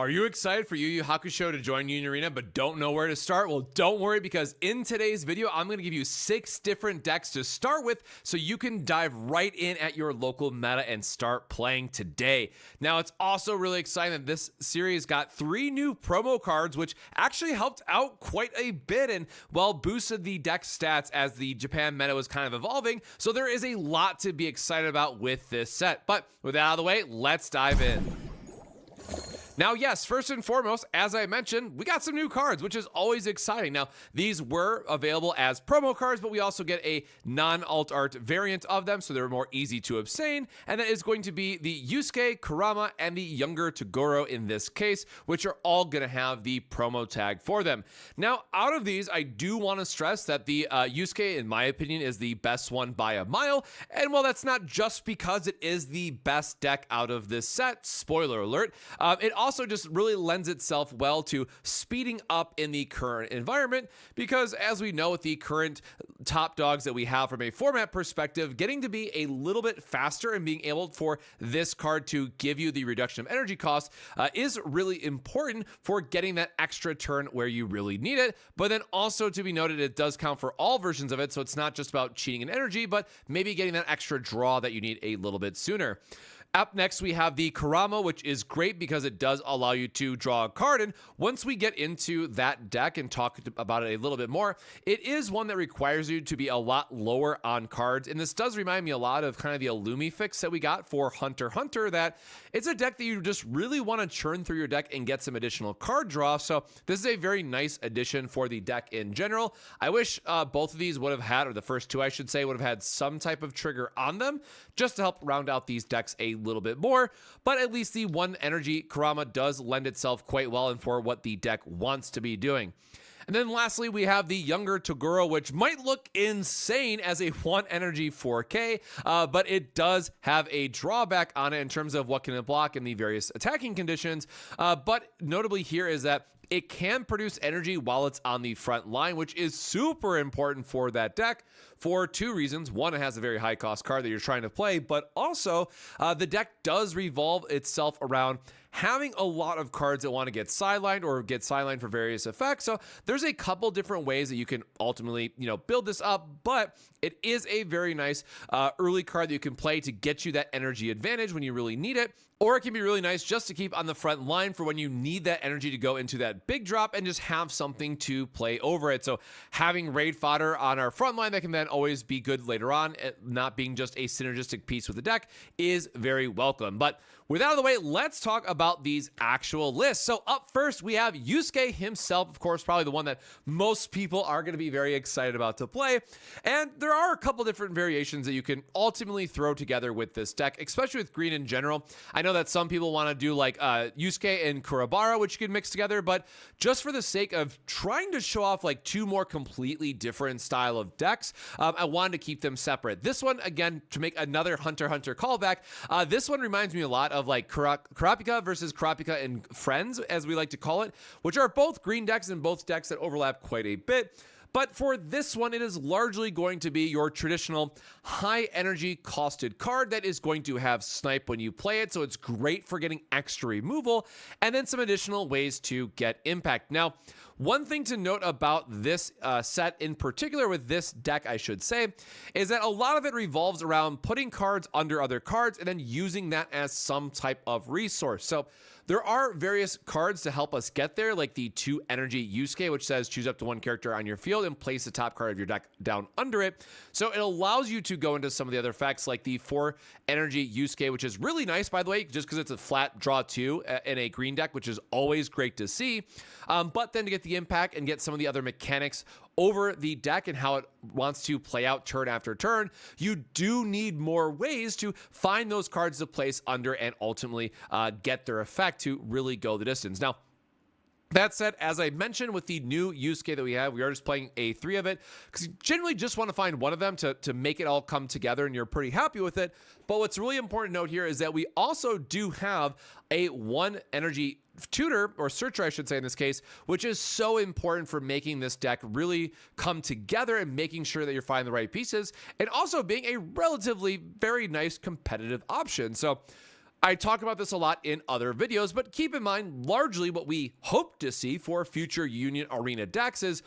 Are you excited for YuYu Hakusho to join you in Arena but don't know where to start? Well, don't worry, because in today's video, I'm going to give you 6 different decks to start with so you can dive right in at your local meta and start playing today. Now, it's also really exciting that this series got 3 new promo cards, which actually helped out quite a bit and, well, boosted the deck stats as the Japan meta was kind of evolving. So there is a lot to be excited about with this set. But with that out of the way, let's dive in. Now, yes, first and foremost, as I mentioned, we got some new cards, which is always exciting. Now, these were available as promo cards, but we also get a non-alt art variant of them, so they're more easy to obtain. And that is going to be the Yusuke, Kurama, and the younger Toguro in this case, which are all going to have the promo tag for them. Now, out of these, I do want to stress that the Yusuke, in my opinion, is the best one by a mile. And while that's not just because it is the best deck out of this set, spoiler alert, it also just really lends itself well to speeding up in the current environment, because as we know, with the current top dogs that we have from a format perspective, getting to be a little bit faster and being able for this card to give you the reduction of energy cost is really important for getting that extra turn where you really need it. But then also to be noted, it does count for all versions of it, so it's not just about cheating in energy, but maybe getting that extra draw that you need a little bit sooner. Up next, we have the Kurama, which is great because it does allow you to draw a card. And once we get into that deck and talk about it a little bit more, it is one that requires you to be a lot lower on cards. And this does remind me a lot of kind of the Illumi fix that we got for Hunter x Hunter, that it's a deck that you just really want to churn through your deck and get some additional card draw. So this is a very nice addition for the deck in general. I wish both of these would have had, or the first 2, I should say, would have had some type of trigger on them just to help round out these decks a little bit more, but at least the 1 energy Kurama does lend itself quite well and for what the deck wants to be doing. And then lastly, we have the younger Toguro, which might look insane as a 1 energy 4K, but it does have a drawback on it in terms of what can it block in the various attacking conditions. But notably here is that it can produce energy while it's on the front line, which is super important for that deck for 2 reasons. 1, it has a very high cost card that you're trying to play, but also the deck does revolve itself around having a lot of cards that want to get sidelined or get sidelined for various effects. So there's a couple different ways that you can ultimately, build this up, but it is a very nice early card that you can play to get you that energy advantage when you really need it. Or it can be really nice just to keep on the front line for when you need that energy to go into that big drop and just have something to play over it. So having raid fodder on our front line that can then always be good later on, not being just a synergistic piece with the deck, is very welcome. But with that out of the way, let's talk about these actual lists. So up first, we have Yusuke himself, of course, probably the one that most people are going to be very excited about to play. And there are a couple different variations that you can ultimately throw together with this deck, especially with green in general. I know that some people want to do like Yusuke and Kuwabara, which you can mix together, but just for the sake of trying to show off like 2 more completely different style of decks, I wanted to keep them separate. This one, again, to make another Hunter x Hunter callback, this one reminds me a lot of like Kurapika versus Kurapika and Friends, as we like to call it, which are both green decks and both decks that overlap quite a bit. But for this one, it is largely going to be your traditional high energy costed card that is going to have snipe when you play it. So it's great for getting extra removal and then some additional ways to get impact. Now, one thing to note about this set in particular, with this deck, I should say, is that a lot of it revolves around putting cards under other cards and then using that as some type of resource. So there are various cards to help us get there, like the 2 energy Yusuke, which says choose up to 1 character on your field and place the top card of your deck down under it. So it allows you to go into some of the other effects, like the 4 energy Yusuke, which is really nice, by the way, just because it's a flat draw 2 in a green deck, which is always great to see. But then to get the impact and get some of the other mechanics over the deck and how it wants to play out turn after turn, you do need more ways to find those cards to place under and ultimately get their effect to really go the distance. Now, that said, as I mentioned with the new Yusuke that we have, we are just playing a 3 of it because you generally just want to find one of them to make it all come together and you're pretty happy with it. But what's really important to note here is that we also do have a 1 energy tutor, or searcher I should say in this case, which is so important for making this deck really come together and making sure that you're finding the right pieces and also being a relatively very nice competitive option. So I talk about this a lot in other videos, but keep in mind, largely what we hope to see for future Union Arena decks is,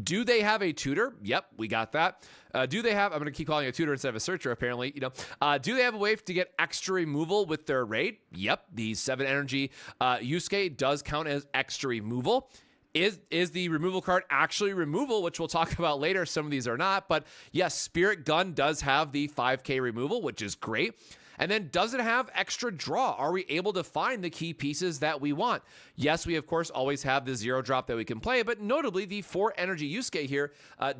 do they have a tutor? Yep, we got that. Do they have, I'm going to keep calling it a tutor instead of a searcher, apparently, do they have a way to get extra removal with their raid? Yep, the 7 energy Yusuke does count as extra removal. Is the removal card actually removal, which we'll talk about later? Some of these are not, but yes, Spirit Gun does have the 5k removal, which is great. And then does it have extra draw? Are we able to find the key pieces that we want? Yes, we of course always have the 0 drop that we can play, but notably the 4 energy Yusuke here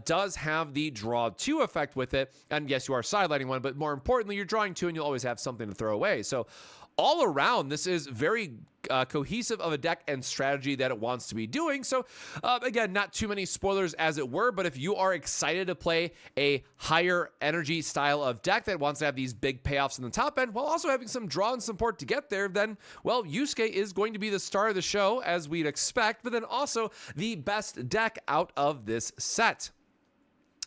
does have the draw 2 effect with it. And yes, you are sidelining one, but more importantly, you're drawing 2 and you'll always have something to throw away. So all around, this is very cohesive of a deck and strategy that it wants to be doing. So again, not too many spoilers as it were, but if you are excited to play a higher energy style of deck that wants to have these big payoffs in the top end while also having some draw and support to get there, then, well, Yusuke is going to be the star of the show as we'd expect, but then also the best deck out of this set.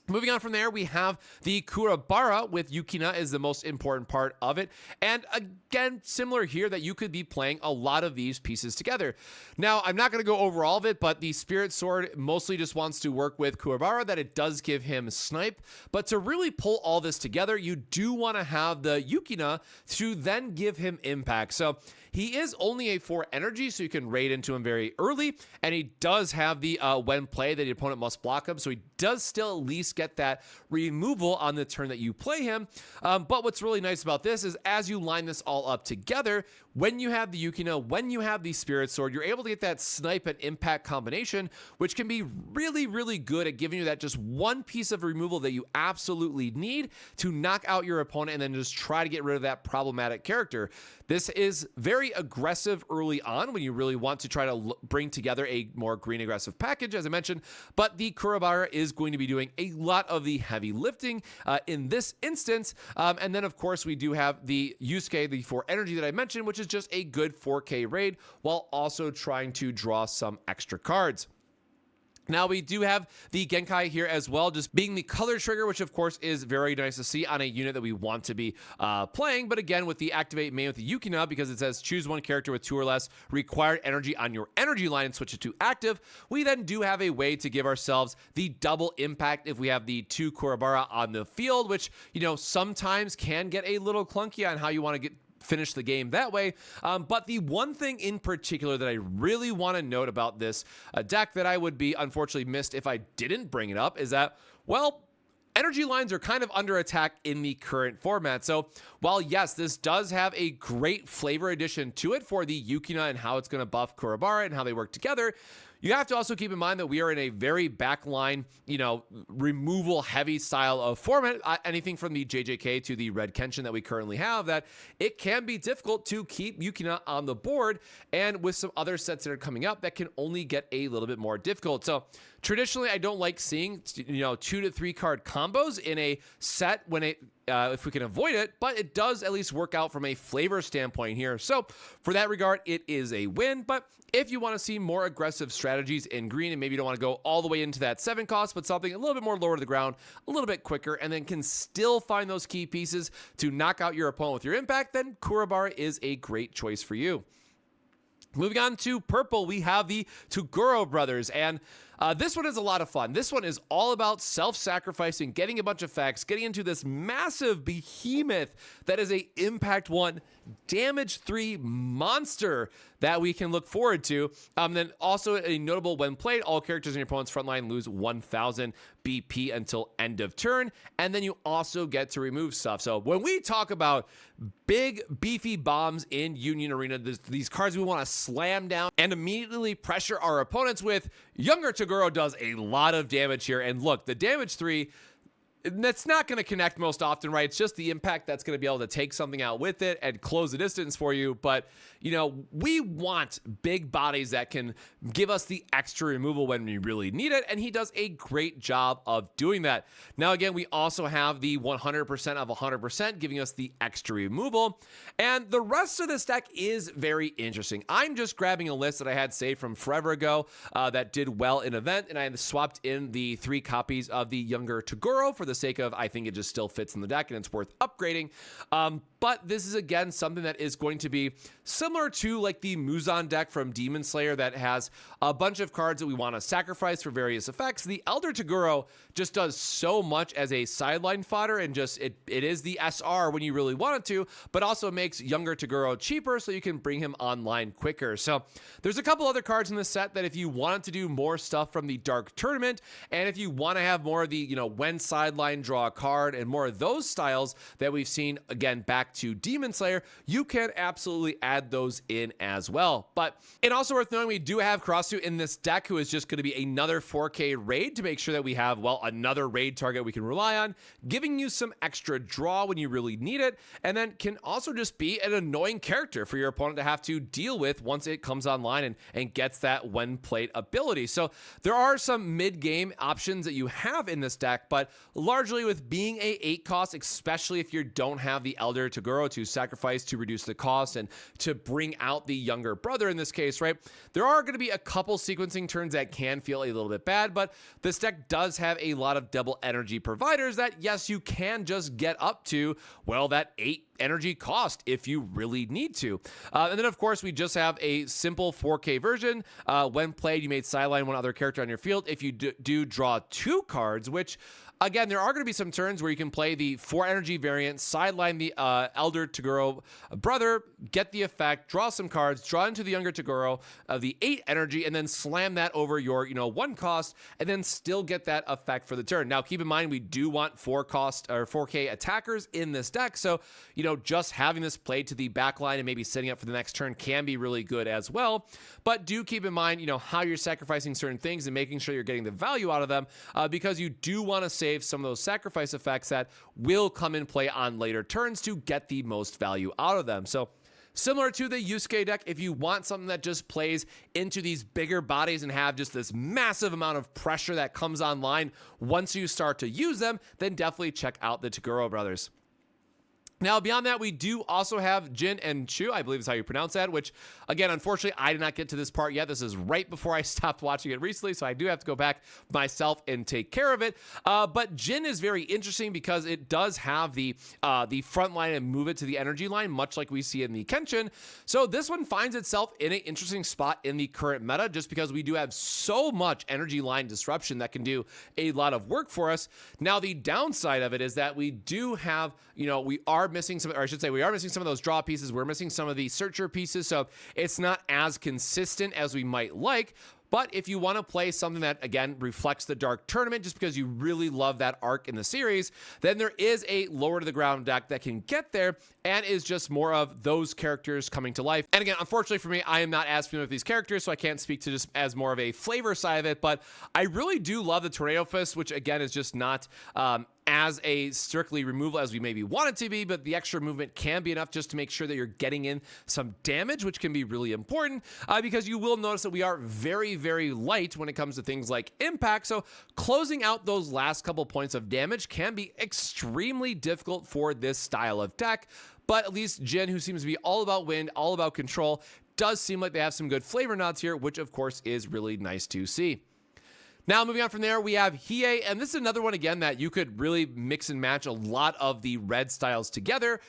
Moving on from there, we have the Kuwabara with Yukina is the most important part of it. And again, similar here that you could be playing a lot of these pieces together. Now, I'm not going to go over all of it, but the Spirit Sword mostly just wants to work with Kuwabara, that it does give him snipe. But to really pull all this together, you do want to have the Yukina to then give him impact. So he is only a 4 energy, so you can raid into him very early, and he does have the when play that the opponent must block him, so he does still at least get that removal on the turn that you play him. But what's really nice about this is as you line this all up together, when you have the Yukina, when you have the Spirit Sword, you're able to get that snipe and impact combination, which can be really, really good at giving you that just one piece of removal that you absolutely need to knock out your opponent and then just try to get rid of that problematic character. This is very aggressive early on when you really want to try to bring together a more green aggressive package, as I mentioned, but the Kuwabara is going to be doing a lot of the heavy lifting in this instance. And then, of course, we do have the Yusuke, the 4 energy that I mentioned, which is just a good 4k raid while also trying to draw some extra cards. Now we do have the Genkai here as well, just being the color trigger, which of course is very nice to see on a unit that we want to be playing. But again, with the activate main with the Yukina, because it says choose one character with 2 or less required energy on your energy line and switch it to active, we then do have a way to give ourselves the double impact if we have the 2 Kuwabara on the field, which, sometimes can get a little clunky on how you want to finish the game that way. But the one thing in particular that I really want to note about this deck that I would be unfortunately missed if I didn't bring it up is that, well, energy lines are kind of under attack in the current format. So while yes, this does have a great flavor addition to it for the Yukina and how it's going to buff Kuwabara and how they work together, you have to also keep in mind that we are in a very backline, removal heavy style of format, anything from the JJK to the Red Kenshin that we currently have, that it can be difficult to keep Yukina on the board. And with some other sets that are coming up, that can only get a little bit more difficult. So traditionally, I don't like seeing, 2 to 3 card combos in a set when if we can avoid it, but it does at least work out from a flavor standpoint here. So for that regard, it is a win. But if you want to see more aggressive strategies in green and maybe you don't want to go all the way into that 7 cost, but something a little bit more lower to the ground, a little bit quicker, and then can still find those key pieces to knock out your opponent with your impact, then Kuwabara is a great choice for you. Moving on to purple, we have the Toguro brothers, and this one is a lot of fun. This one is all about self-sacrificing, getting a bunch of effects, getting into this massive behemoth that is a impact 1, damage 3 monster that we can look forward to. Then also a notable when played, all characters in your opponent's front line lose 1,000 BP until end of turn, and then you also get to remove stuff. So when we talk about big beefy bombs in Union Arena, these cards we want to slam down and immediately pressure our opponents with, younger Toguro does a lot of damage here. And look, the damage 3, that's not going to connect most often, right? It's just the impact that's going to be able to take something out with it and close the distance for you. But, we want big bodies that can give us the extra removal when we really need it. And he does a great job of doing that. Now, again, we also have the 100% of 100% giving us the extra removal. And the rest of this deck is very interesting. I'm just grabbing a list that I had saved from forever ago that did well in event. And I had swapped in the 3 copies of the younger Toguro for the the sake of, I think it just still fits in the deck and it's worth upgrading. But this is again something that is going to be similar to like the Muzan deck from Demon Slayer that has a bunch of cards that we want to sacrifice for various effects. The Elder Toguro just does so much as a sideline fodder, and just it is the SR when you really want it to, but also makes younger Toguro cheaper so you can bring him online quicker. So there's a couple other cards in this set that if you wanted to do more stuff from the Dark Tournament, and if you want to have more of the, you know, when sideline draw a card and more of those styles that we've seen again back to Demon Slayer, you can absolutely add those in as well. But it also worth knowing we do have Karasu in this deck, who is just going to be another 4K raid to make sure that we have, well, another raid target we can rely on, giving you some extra draw when you really need it, and then can also just be an annoying character for your opponent to have to deal with once it comes online and gets that when played ability. So there are some mid-game options that you have in this deck, but largely with being a 8 cost, especially if you don't have the Elder Toguro to sacrifice to reduce the cost and to bring out the younger brother in this case, right? There are going to be a couple sequencing turns that can feel a little bit bad, but this deck does have a lot of double energy providers that, yes, you can just get up to, well, that 8 energy cost if you really need to. And then, of course, we just have a simple 4K version. When played, you may sideline one other character on your field. If you do draw 2 cards, which, again, there are going to be some turns where you can play the 4 energy variant, sideline the Elder Toguro brother, get the effect, draw some cards, draw into the younger Toguro of the 8 energy, and then slam that over your, 1 cost, and then still get that effect for the turn. Now, keep in mind, we do want 4 cost or 4K attackers in this deck, so, just having this played to the back line and maybe setting up for the next turn can be really good as well. But do keep in mind, how you're sacrificing certain things and making sure you're getting the value out of them, because you do want to save some of those sacrifice effects that will come in play on later turns to get the most value out of them. So similar to the Yusuke deck, if you want something that just plays into these bigger bodies and have just this massive amount of pressure that comes online once you start to use them, then definitely check out the Toguro brothers. Now, beyond that, we do also have Jin and Chu, I believe is how you pronounce that, which, again, unfortunately, I did not get to this part yet. This is right before I stopped watching it recently, so I do have to go back myself and take care of it. But Jin is very interesting because it does have the front line and move it to the energy line, much like we see in the Kenshin. So this one finds itself in an interesting spot in the current meta, just because we do have so much energy line disruption that can do a lot of work for us. Now, the downside of it is that we do have, we are missing some, or I should say, we are missing some of those draw pieces. We're missing some of the searcher pieces, so it's not as consistent as we might like. But if you want to play something that, again, reflects the Dark Tournament just because you really love that arc in the series, then there is a lower to the ground deck that can get there and is just more of those characters coming to life. And again, unfortunately for me, I am not as familiar with these characters, so I can't speak to just as more of a flavor side of it, but I really do love the Tornado Fist, which again is just not as a strictly removal as we maybe want it to be, but the extra movement can be enough just to make sure that you're getting in some damage, which can be really important, because you will notice that we are very, very light when it comes to things like impact. So closing out those last couple points of damage can be extremely difficult for this style of deck. But at least Jin, who seems to be all about wind, all about control, does seem like they have some good flavor nods here, which of course is really nice to see. Now, moving on from there, we have Hiei, and this is another one, again, that you could really mix and match a lot of the red styles together,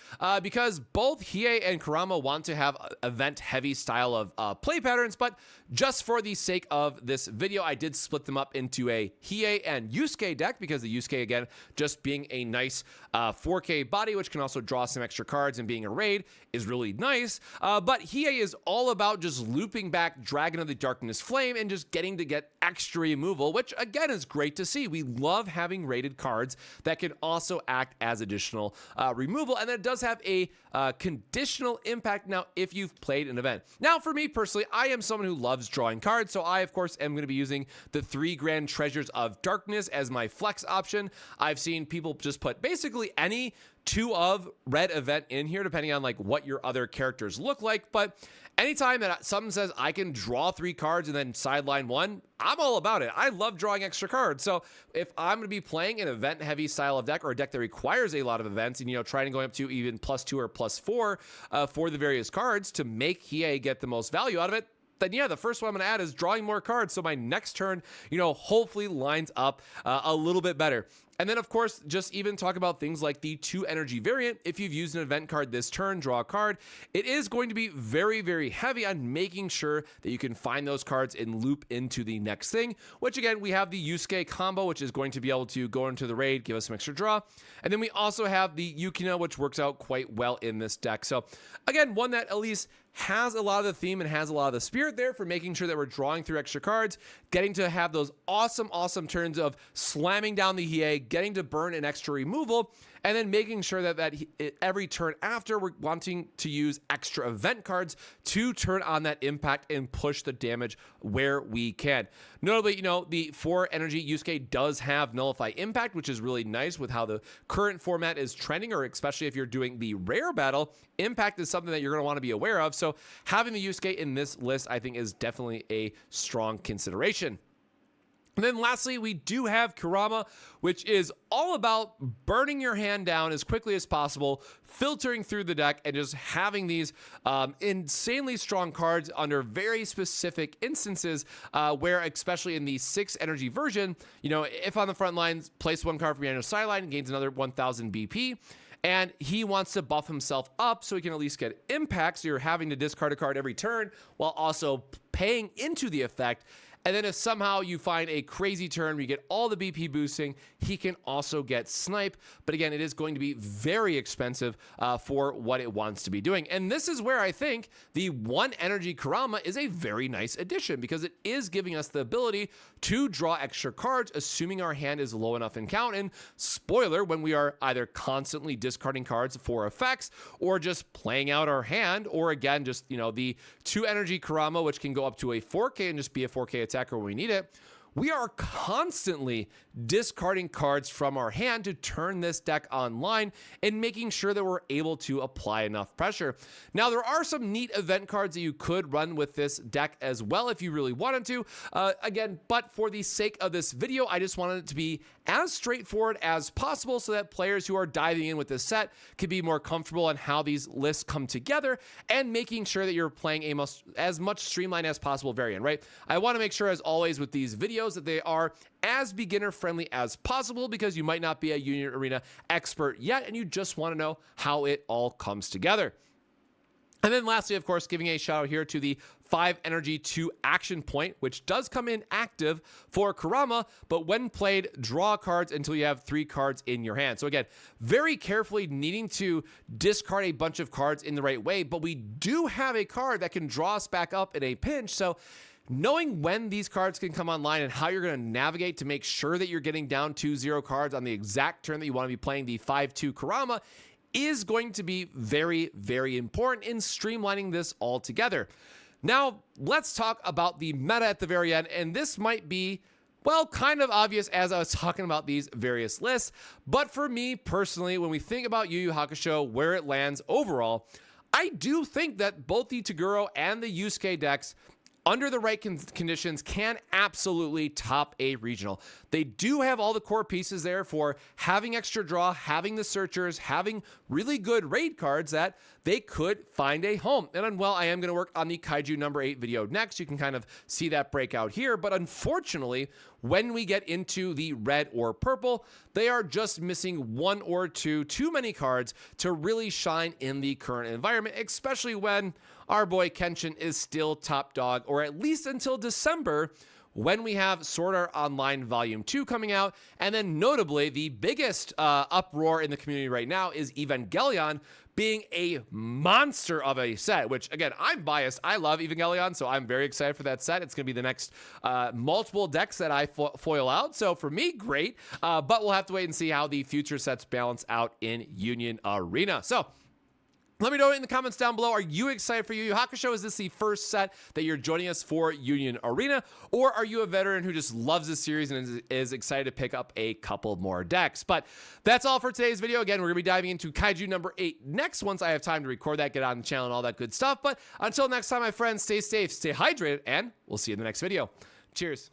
because both Hiei and Kurama want to have event-heavy style of play patterns, but just for the sake of this video, I did split them up into a Hiei and Yusuke deck, because the Yusuke, again, just being a nice 4K body, which can also draw some extra cards and being a raid, is really nice. But Hiei is all about just looping back Dragon of the Darkness Flame and just getting to get extra removal, which again is great to see. We love having rated cards that can also act as additional removal, and that does have a conditional impact now if you've played an event. Now, for me personally, I am someone who loves drawing cards, so I of course am going to be using the 3 Grand Treasures of Darkness as my flex option. I've seen people just put basically any 2 of red event in here, depending on like what your other characters look like. But anytime that something says I can draw 3 cards and then sideline 1, I'm all about it. I love drawing extra cards. So if I'm going to be playing an event heavy style of deck, or a deck that requires a lot of events, and trying to go up to even +2 or +4 for the various cards to make Hiei get the most value out of it, then yeah, the first one I'm going to add is drawing more cards. So my next turn, hopefully lines up a little bit better. And then, of course, just even talk about things like the 2 energy variant. If you've used an event card this turn, draw a card. It is going to be very, very heavy on making sure that you can find those cards and loop into the next thing, which again, we have the Yusuke combo, which is going to be able to go into the raid, give us some extra draw. And then we also have the Yukino, which works out quite well in this deck. So again, one that at least has a lot of the theme and has a lot of the spirit there for making sure that we're drawing through extra cards, getting to have those awesome, awesome turns of slamming down the Hiei, getting to burn an extra removal, and then making sure that every turn after we're wanting to use extra event cards to turn on that impact and push the damage where we can. Notably, the 4 energy Yusuke does have nullify impact, which is really nice with how the current format is trending, or especially if you're doing the rare battle, impact is something that you're going to want to be aware of. So having the Yusuke in this list, I think, is definitely a strong consideration. And then lastly, we do have Kurama, which is all about burning your hand down as quickly as possible, filtering through the deck, and just having these insanely strong cards under very specific instances where, especially in the 6 energy version, if on the front lines, place 1 card from your sideline, gains another 1000 BP. And he wants to buff himself up so he can at least get impact. So you're having to discard a card every turn while also paying into the effect. And then if somehow you find a crazy turn where you get all the BP boosting, he can also get snipe. But again, it is going to be very expensive for what it wants to be doing. And this is where I think the 1 energy Kurama is a very nice addition, because it is giving us the ability to draw extra cards, assuming our hand is low enough in count. And spoiler, when we are either constantly discarding cards for effects or just playing out our hand, or again, just, the 2 energy Kurama, which can go up to a 4K and just be a 4K attacker when we need it, we are constantly discarding cards from our hand to turn this deck online and making sure that we're able to apply enough pressure. Now, there are some neat event cards that you could run with this deck as well if you really wanted to. Again, but for the sake of this video, I just wanted it to be as straightforward as possible so that players who are diving in with this set could be more comfortable on how these lists come together and making sure that you're playing as much streamlined as possible variant, right? I want to make sure, as always with these videos, that they are as beginner friendly as possible, because you might not be a Union Arena expert yet and you just want to know how it all comes together. And then lastly, of course, giving a shout out here to the 5 energy 2 action point, which does come in active for Kurama, but when played, draw cards until you have 3 cards in your hand. So again, very carefully needing to discard a bunch of cards in the right way, but we do have a card that can draw us back up in a pinch. So knowing when these cards can come online and how you're going to navigate to make sure that you're getting down 2-0 cards on the exact turn that you want to be playing the 5-2 Kurama is going to be very, very important in streamlining this all together. Now, let's talk about the meta at the very end, and this might be, well, kind of obvious as I was talking about these various lists, but for me personally, when we think about Yu Yu Hakusho, where it lands overall, I do think that both the Toguro and the Yusuke decks, under the right conditions, can absolutely top a regional. They do have all the core pieces there for having extra draw, having the searchers, having really good raid cards that they could find a home. And well, I am going to work on the Kaiju number 8 video next. You can kind of see that breakout here. But unfortunately, when we get into the red or purple, they are just missing 1 or 2 too many cards to really shine in the current environment, especially when our boy Kenshin is still top dog, or at least until December, when we have Sword Art Online Volume 2 coming out. And then notably, the biggest uproar in the community right now is Evangelion being a monster of a set, which again, I'm biased. I love Evangelion, so I'm very excited for that set. It's going to be the next multiple decks that I foil out. So for me, great. But we'll have to wait and see how the future sets balance out in Union Arena. So let me know in the comments down below. Are you excited for Yu Yu Hakusho? Is this the first set that you're joining us for Union Arena? Or are you a veteran who just loves this series and is excited to pick up a couple more decks? But that's all for today's video. Again, we're going to be diving into Kaiju number 8 next once I have time to record that, get on the channel and all that good stuff. But until next time, my friends, stay safe, stay hydrated, and we'll see you in the next video. Cheers.